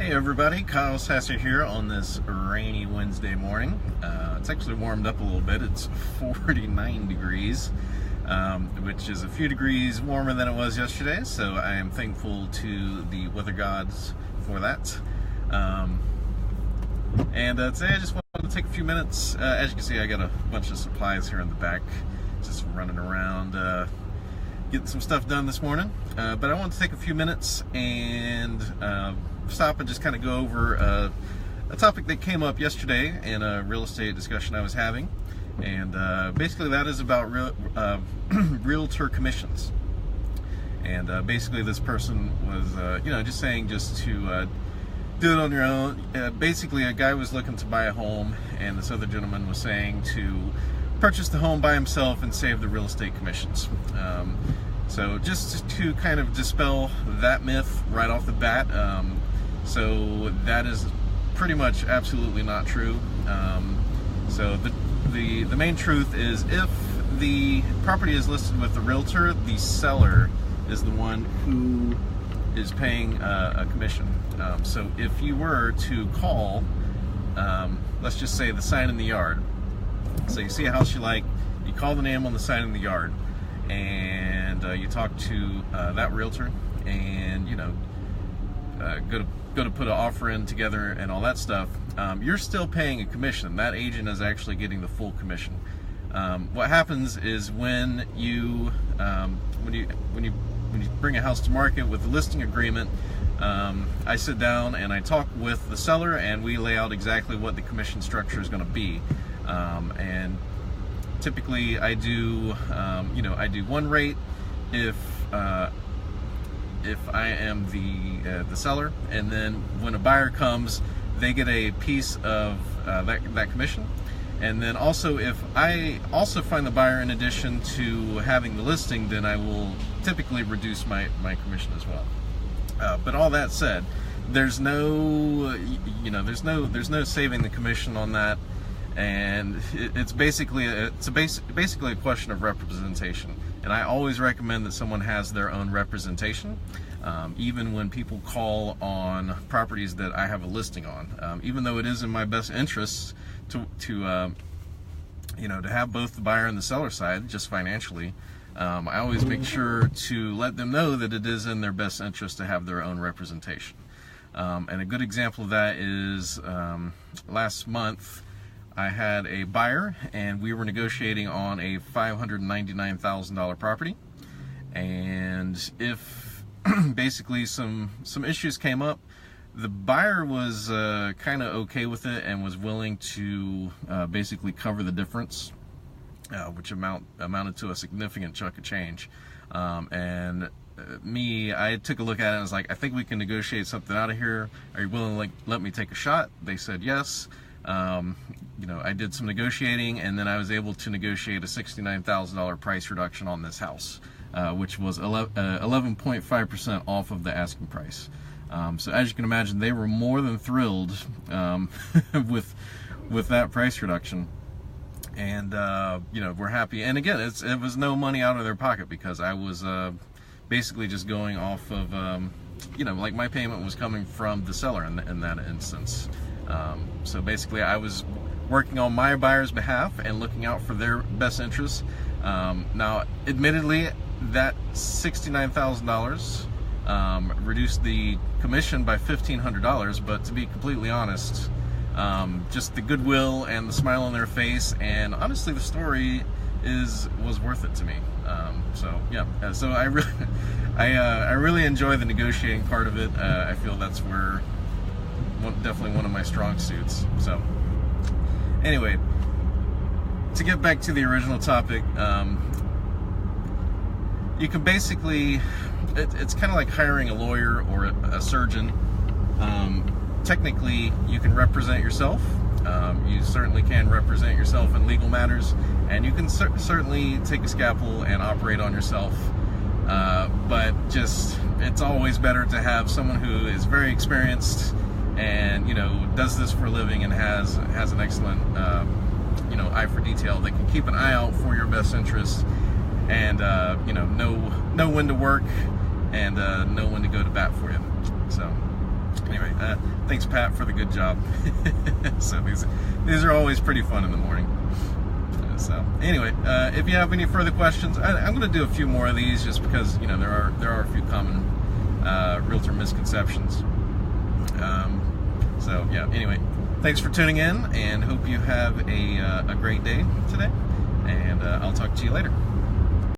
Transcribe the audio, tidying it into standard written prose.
Hey everybody, Kyle Sasser here on this rainy Wednesday morning. It's actually warmed up a little bit. It's 49 degrees, which is a few degrees warmer than it was yesterday, so I am thankful to the weather gods for that. Today I just wanted to take a few minutes. As you can see, I got a bunch of supplies here in the back, just running around getting some stuff done this morning. But I want to take a few minutes and stop and just kind of go over a topic that came up yesterday in a real estate discussion I was having, and basically that is about realtor commissions. And basically this person was just saying just to do it on your own. Basically a guy was looking to buy a home, and this other gentleman was saying to purchase the home by himself and save the real estate commissions. So just to kind of dispel that myth right off the bat, so that is pretty much absolutely not true. So the main truth is, if the property is listed with the realtor, the seller is the one who is paying a commission. So if you were to call, let's just say the sign in the yard. So you see a house you like, you call the name on the sign in the yard, and you talk to that realtor, and go to put an offer in together and all that stuff. You're still paying a commission. That agent is actually getting the full commission. What happens is when you bring a house to market with the listing agreement, I sit down and I talk with the seller, and we lay out exactly what the commission structure is going to be. And typically I do I do one rate if I am the seller, and then when a buyer comes, they get a piece of that commission. And then also, if I also find the buyer in addition to having the listing, then I will typically reduce my commission as well. But all that said, there's no saving the commission on that. And it's basically a question of representation, and I always recommend that someone has their own representation, even when people call on properties that I have a listing on. Even though it is in my best interests to have both the buyer and the seller side, just financially, I always make sure to let them know that it is in their best interest to have their own representation. And a good example of that is last month I had a buyer, and we were negotiating on a $599,000 property, and if basically some issues came up, the buyer was kind of okay with it and was willing to basically cover the difference, which amounted to a significant chunk of change. I took a look at it and I was like, I think we can negotiate something out of here. Are you willing to let me take a shot? They said yes. I did some negotiating, and then I was able to negotiate a $69,000 price reduction on this house, which was 11.5% off of the asking price. So as you can imagine, they were more than thrilled with that price reduction, and we're happy. And again, it was no money out of their pocket, because I was basically just going off of like my payment was coming from the seller in that instance. So basically I was working on my buyer's behalf and looking out for their best interests. Now, admittedly, that $69,000 reduced the commission by $1,500, but to be completely honest, just the goodwill and the smile on their face, and honestly the story was worth it to me. So I really enjoy the negotiating part of it. I feel that's where definitely one of my strong suits. So anyway, to get back to the original topic, you can basically, it's kind of like hiring a lawyer or a surgeon. Technically, you can represent yourself. You certainly can represent yourself in legal matters, and you can certainly take a scalpel and operate on yourself. But it's always better to have someone who is very experienced and does this for a living and has an excellent eye for detail, that can keep an eye out for your best interests, and know when to work, and know when to go to bat for you. So Anyway, thanks Pat for the good job. So these are always pretty fun in the morning. So anyway, if you have any further questions, I'm going to do a few more of these just because there are a few common realtor misconceptions. So yeah. Anyway, thanks for tuning in, and hope you have a great day today. And I'll talk to you later.